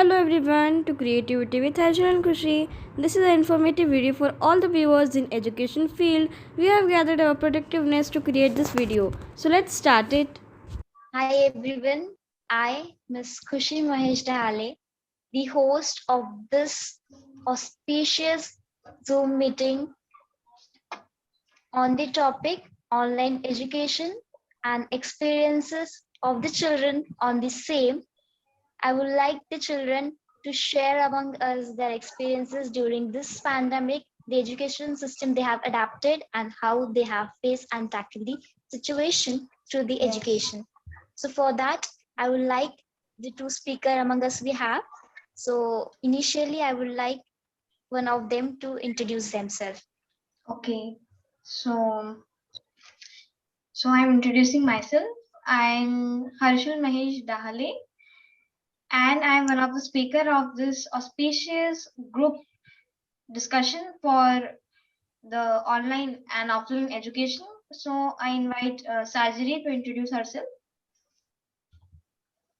Hello everyone to Creativity with Harshal and Khushi. This is an informative video for all the viewers in education field. We have gathered our productiveness to create this video. So let's start it. Hi everyone, I, Miss Khushi Mahesh Dahale, the host of this auspicious Zoom meeting on the topic online education and experiences of the children on the same. I would like the children to share among us their experiences during this pandemic, the education system they have adapted, and how they have faced and tackled the situation through the education. So for that, I would like the two speaker among us we have. So initially, I would like one of them to introduce themselves. Okay, so I'm introducing myself. I'm Harshul Mahesh Dahale, and I'm one of the speaker of this auspicious group discussion for the online and offline education. So I invite Sajiri to introduce herself.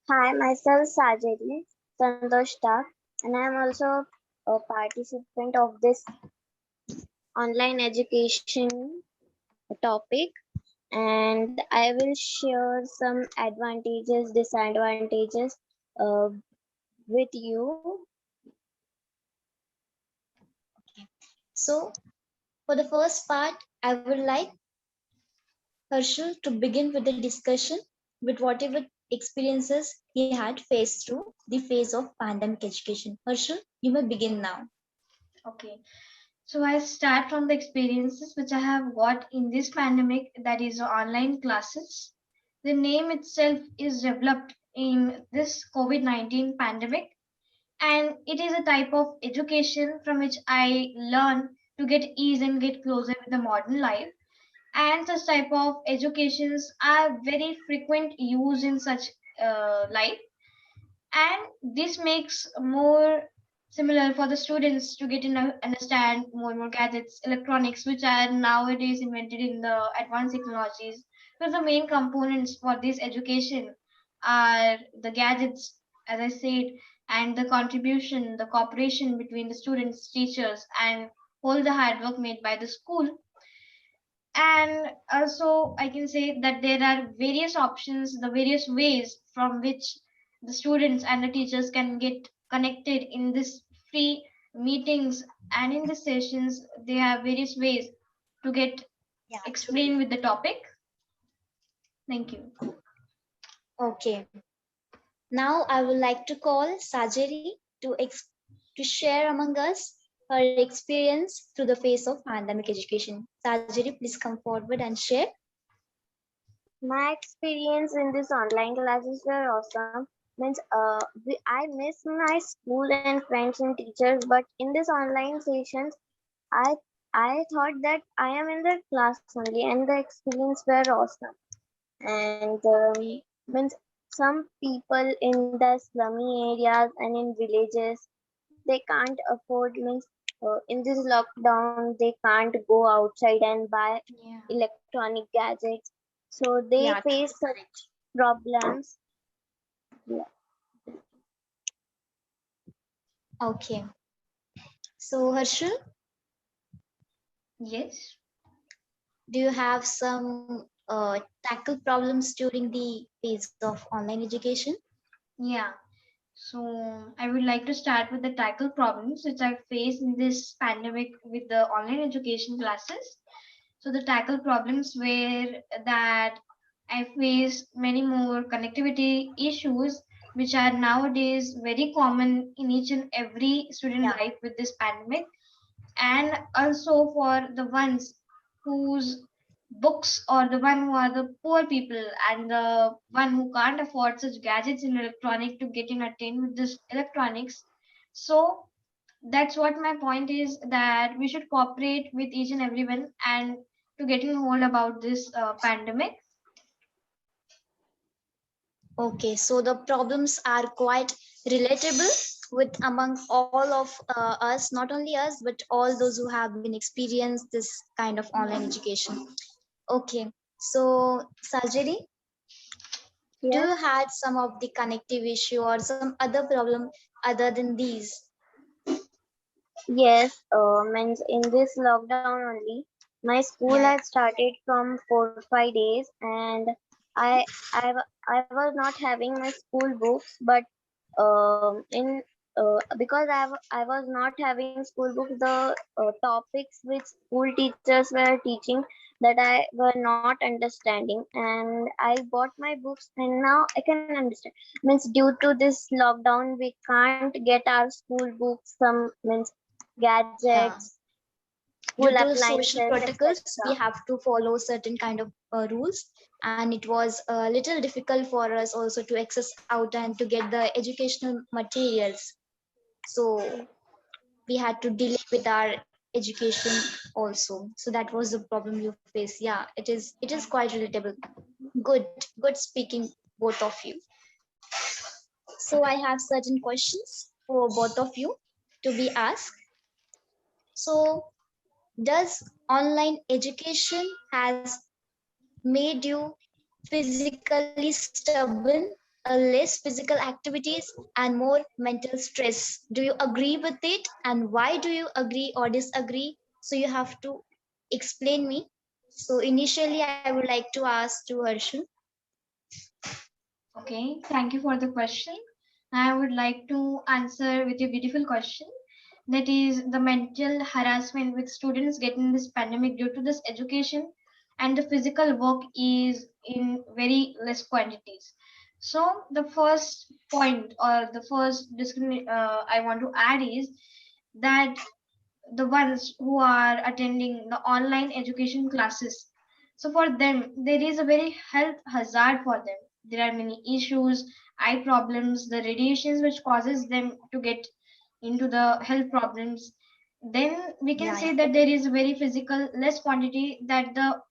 Hi, myself Sajari Santosh Tak, and I am also a participant of this online education topic. And I will share some advantages, disadvantages with you. So for the first part, I would like Harshul to begin with the discussion with whatever experiences he had faced through the phase of pandemic education. Harshul, you may begin now. Okay, so I start from the experiences which I have got in this pandemic, that is online classes. The name itself is developed in this COVID-19 pandemic, and it is a type of education from which I learn to get ease and get closer with the modern life. And such type of educations are very frequent used in such life, and this makes more similar for the students to get to know, understand more and more gadgets, electronics, which are nowadays invented in the advanced technologies. Because the main components for this education are the gadgets, as I said, and the contribution, the cooperation between the students, teachers, and all the hard work made by the school. And also I can say that there are various options, the various ways from which the students and the teachers can get connected in this free meetings, and in the sessions they have various ways to get explained with the topic. Thank you. Okay. Now I would like to call Sajari to share among us her experience through the phase of pandemic education. Sajari, please come forward and share. My experience in this online classes were awesome. I miss my school and friends and teachers, but in this online sessions, I I thought that I am in the class only, and the experience were awesome. And means some people in the slummy areas and in villages, they can't afford, means in this lockdown they can't go outside and buy Yeah. electronic gadgets, so they Yeah, face such problems. Yeah. okay. So Harshul, Yes. do you have some tackle problems during the phase of online education? Yeah. So I would like to start with the tackle problems which I faced in this pandemic with the online education classes. So the tackle problems were that I faced many more connectivity issues, which are nowadays very common in each and every student Yeah. life with this pandemic. And also for the ones whose books, or the one who are the poor people and the one who can't afford such gadgets in electronic to get in attain with this electronics. So that's what my point is, that we should cooperate with each and everyone and to getting hold about this pandemic. Okay, so the problems are quite relatable with among all of us, not only us, but all those who have been experienced this kind of online education. Okay, so Sajari, Do you Yes. had some of the connective issue or some other problem other than these? Yes, means in this lockdown only, my school Yeah. had started from 4 5 days, and I I was not having my school books, but in because I was not having school books, the topics which school teachers were teaching that I were not understanding, and I bought my books, and now I can understand. Means due to this lockdown, we can't get our school books, some means Yeah. gadgets, Due school to social appliances, protocols, we etc. have to follow certain kind of rules, and it was a little difficult for us also to access out and to get the educational materials. So we had to delay with our education also. So that was the problem you face. Yeah, it is quite relatable. Good, good speaking, both of you. So I have certain questions for both of you to be asked. So does online education has made you physically stubborn, less physical activities, and more mental stress? Do you agree with it? And why do you agree or disagree? So you have to explain me. So initially, I would like to ask to Harshun. Okay, thank you for the question. I would like to answer with a beautiful question. That is the mental harassment which students get in this pandemic due to this education and the physical work is in very less quantities. So the first point or the first I want to add is that the ones who are attending the online education classes, so for them there is a very health hazard for them. There are many issues, eye problems, the radiations which causes them to get into the health problems. Then we can Yeah, say yeah, that there is a very physical less quantity that the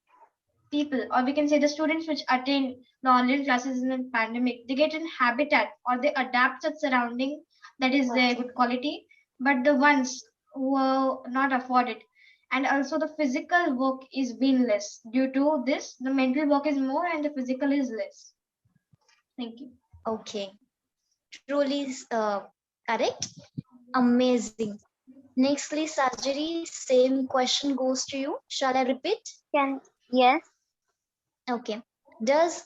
people, or we can say the students which attend the online classes in the pandemic, they get in habitat or they adapt to surrounding, that is their okay. good quality. But the ones who are not afforded, and also the physical work is being less due to this, the mental work is more and the physical is less. Thank you. Okay. Truly correct. Amazing. Nextly, surgery, same question goes to you. Shall I repeat? Can yes, Okay. Does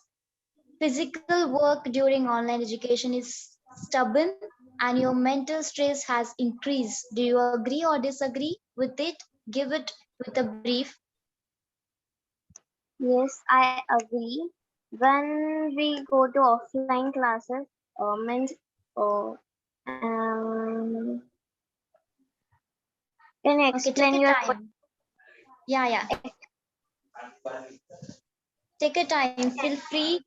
physical work during online education is stubborn and your mental stress has increased? Do you agree or disagree with it? Give it with a brief. yes, I agree. When we go to offline classes, means uh, um, can you Okay, take explain your your time. Yeah, yeah. Take your time. Feel free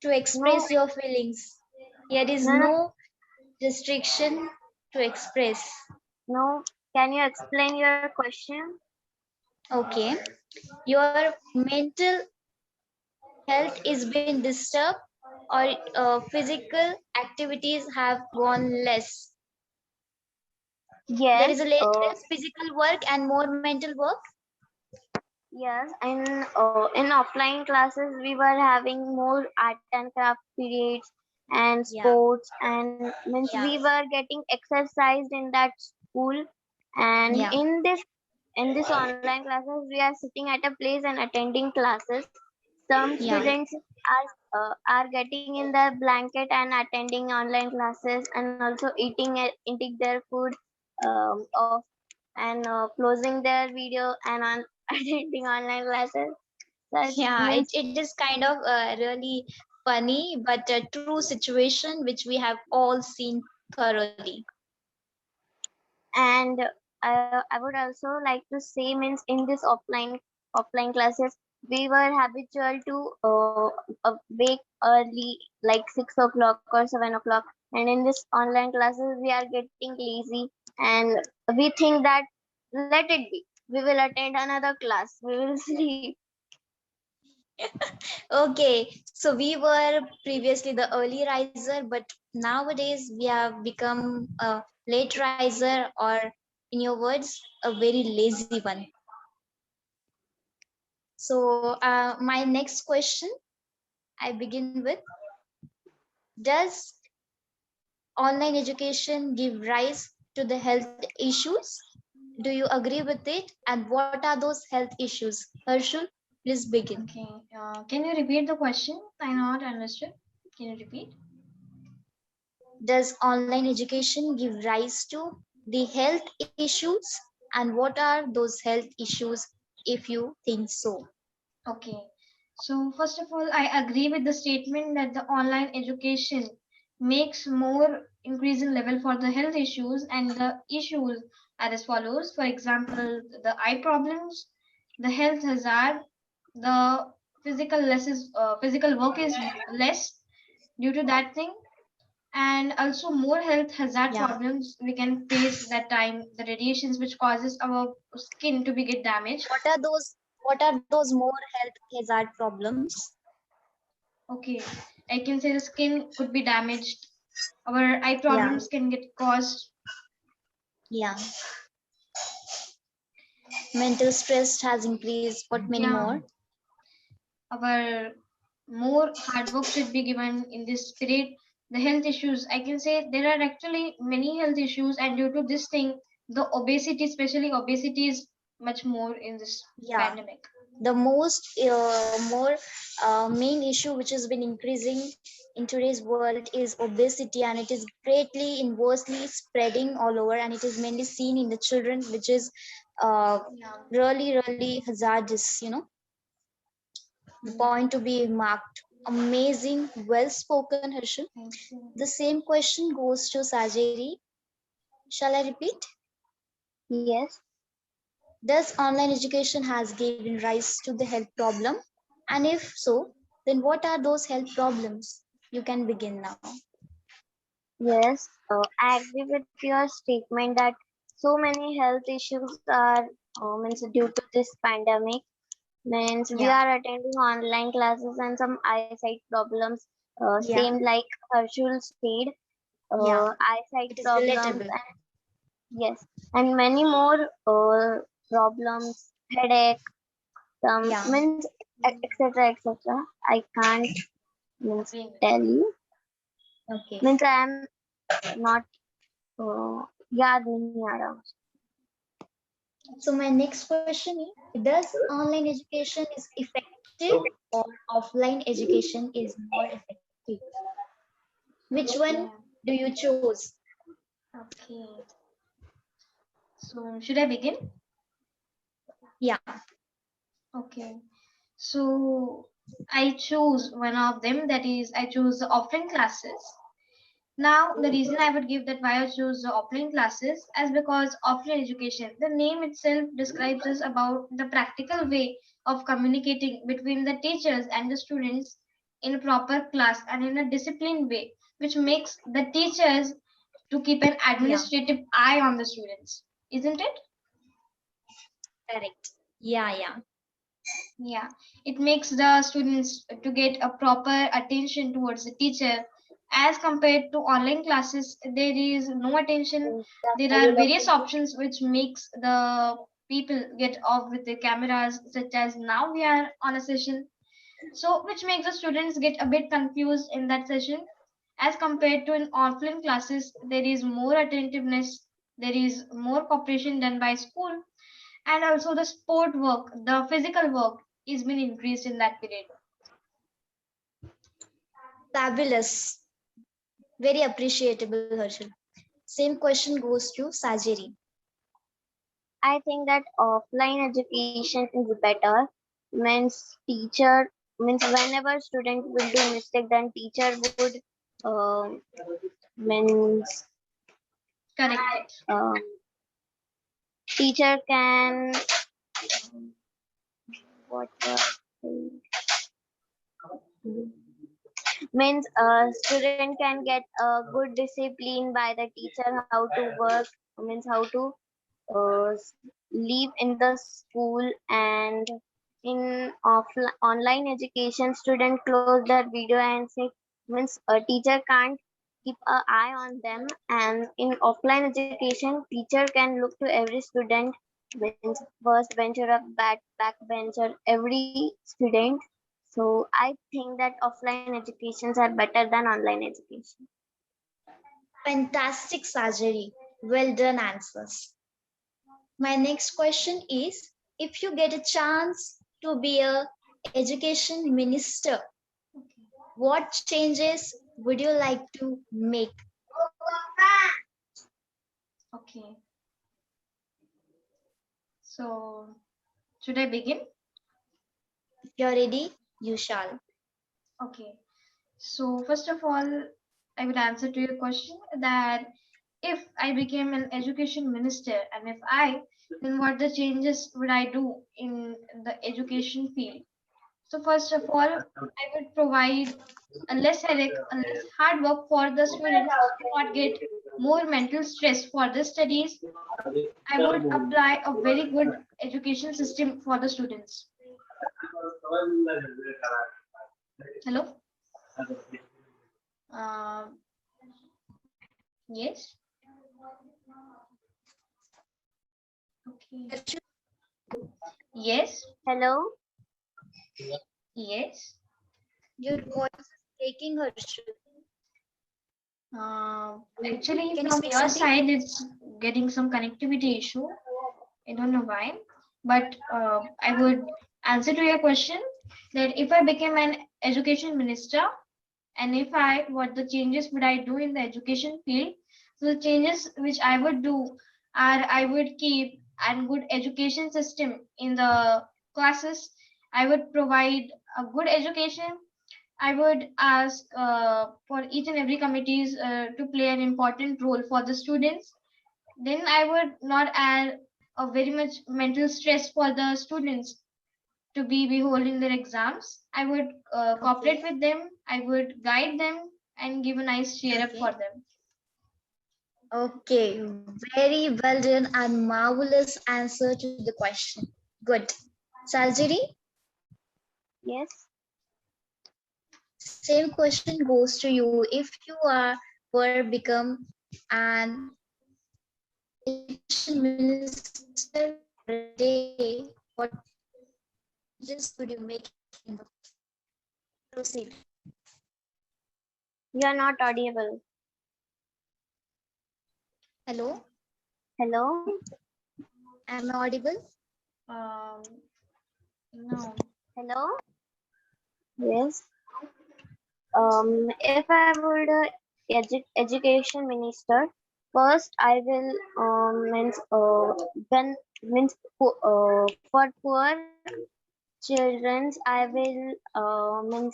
to express no, your feelings. Here is no, no, no restriction to express. no? Can you explain your question? Okay. Your mental health is being disturbed or physical activities have gone less. There is Yes, a less physical work and more mental work. yes. In offline classes, we were having more art and craft periods and Yeah, sports, and means we yeah, were getting exercised in that school. And yeah, in this online classes, we are sitting at a place and attending classes. Some yeah, students are getting in their blanket and attending online classes, and also eating their food of and closing their video and attending online classes. Such yeah. It, means, it is kind of really funny, but a true situation which we have all seen thoroughly. and I would also like to say means in this offline classes, we were habitual to wake early, like 6 o'clock or 7 o'clock, and in this online classes, we are getting lazy, and we think that let it be. We will attend another class. We will sleep. Okay, so we were previously the early riser, but nowadays we have become a late riser, or in your words, a very lazy one. So, my next question I begin with, Does online education give rise to the health issues? Do you agree with it? And what are those health issues? Harshul, please begin. Okay. Can you repeat the question? I not understood. Can you repeat? Does online education give rise to the health issues? And what are those health issues if you think so? Okay. So first of all, I agree with the statement that the online education makes more increasing level for the health issues, and the issues are as follows. For example, the eye problems, the health hazard, the physical work is less due to that thing, and also more health hazard Yeah. problems we can face that time, the radiations which causes our skin to be get damaged. What are those more health hazard problems? Okay, I can say the skin could be damaged, our eye Yeah. problems can get caused. Yeah. Mental stress has increased. What many Yeah, more? our more hard work should be given in this period. The health issues, I can say there are actually many health issues, and due to this thing, the obesity, especially obesity, is much more in this Yeah. pandemic. The most more main issue which has been increasing in today's world is obesity, and it is greatly inversely spreading all over, and it is mainly seen in the children, which is uh, Yeah. really hazardous, the point to be marked. Amazing, well spoken, Harshal. Thank you. The same question goes to Sajeri. Shall I repeat? Yes. Does online education has given rise to the health problem? And if so, then what are those health problems? You can begin now. Yes, I agree with your statement that so many health issues are means due to this pandemic. Means we Yeah, are attending online classes and some eyesight problems. yeah, Same like Harshul said, yeah. eyesight It is problems relatable. and yes, and many more problems, headache, some Yeah, means etc. etc. I can't means Agree with tell you. okay. Means I am not याद नहीं आ रहा मुझे. So my next question is, does online education is effective or offline education is more effective? Which one Okay. do you choose? Okay. So should I begin? Yeah, Okay. So I choose one of them, that is I choose the offline classes. Now the reason I would give that why I choose the offline classes as because offline education, the name itself describes us about the practical way of communicating between the teachers and the students in a proper class and in a disciplined way, which makes the teachers to keep an yeah, administrative eye on the students, isn't it? correct. Yeah, yeah, Yeah, it makes the students to get a proper attention towards the teacher. As compared to online classes, there is no attention. There are various options which makes the people get off with the cameras, such as now we are on a session. So which makes the students get a bit confused in that session. As compared to in offline classes, there is more attentiveness, there is more cooperation done by school, and also the sport work, the physical work is been increased in that period. fabulous. Very appreciable, Harshal. Same question goes to Sajeri. I think that offline education is better. Means teacher means whenever student will do mistake, then teacher would um means Correct it. um, teacher can what was means student can get a good discipline by the teacher how to work means how to live in the school. And in online education student close their video and say means a teacher can't keep an eye on them. And in offline education teacher can look to every student, means first bencher or back bencher, every student So I think that offline educations are better than online education. Fantastic, Sajari. Well done answers. My next question is, if you get a chance to be a education minister, what changes would you like to make? Okay. So, should I begin? If you're ready, you shall. Okay. So, first of all, I will answer to your question that if I became an education minister and if I, then what the changes would I do in the education field? So, first of all, I would provide a less headache, a less hard work for the students to not get more mental stress for the studies. I would apply a very good education system for the students. Hello? Um, yes. Okay. Yes. Hello? Yes. Your voice is breaking, Harshit. Actually, Can you from speak your something? side, it's getting some connectivity issue. I don't know why, but I would answer to your question that if I became an education minister and if I, what the changes would I do in the education field? So the changes which I would do are I would keep a good education system in the classes. I would provide a good education. I would ask for each and every committees to play an important role for the students. Then I would not add a very much mental stress for the students to be holding their exams. I would cooperate Okay. with them. I would guide them and give a nice cheer up for Okay. them. Okay. Very well done and marvelous answer to the question. Good. Sajari, Yes. same question goes to you. If you are were become an education minister for a day, what changes would you make in the proceed? You are not audible. Hello, Hello? am I audible? Um, no. Hello? Yes. If I would education minister, first I will when for poor childrens I will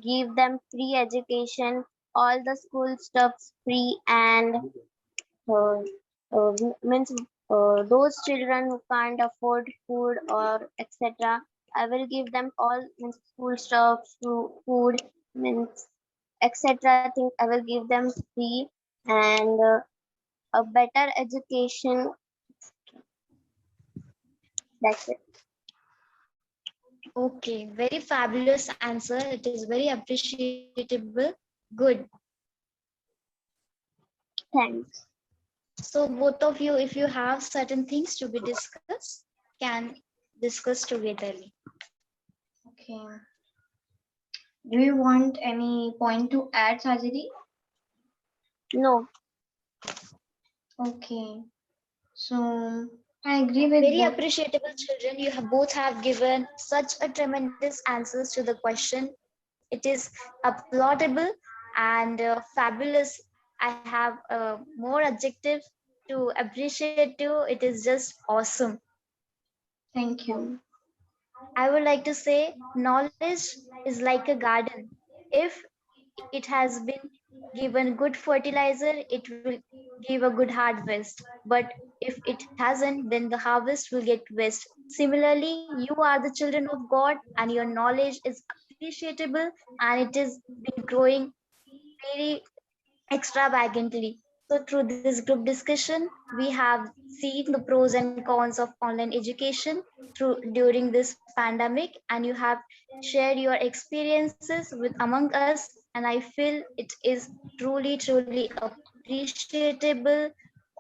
give them free education, all the school stuffs free, and uh, means those children who can't afford food or etc. I will give them all means school stuff, food, means etc. Things I will give them free, and a better education. That's it. Okay, very fabulous answer. It is very appreciable. Good. Thanks. So both of you, if you have certain things to be discussed, can discuss togetherly. Okay. Do you want any point to add, Sajidi? No. Okay. So I agree with Very both. appreciable children. You have both have given such a tremendous answers to the question. It is applaudable and fabulous. I have more adjectives to appreciate you. It is just awesome. Thank you. I would like to say knowledge is like a garden. If it has been given good fertilizer, it will give a good harvest. But if it hasn't, then the harvest will get waste. Similarly, you are the children of God and your knowledge is appreciable and it is been growing very extravagantly. So through this group discussion, we have seen the pros and cons of online education through during this pandemic, and you have shared your experiences with among us, and I feel it is truly appreciable,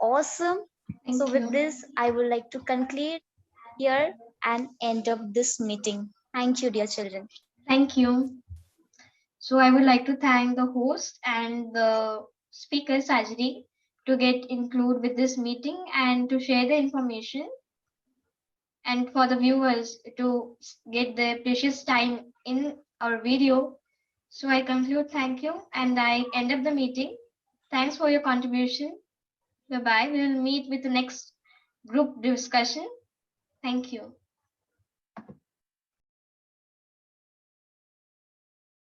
awesome. So Thank with you. this, I would like to conclude here and end up this meeting. Thank you, dear children. Thank you. So I would like to thank the host and the speaker Sajri to get included with this meeting and to share the information, and for the viewers to get their precious time in our video. So I conclude thank you and I end up the meeting. Thanks for your contribution. Bye bye. We will meet with the next group discussion. Thank you.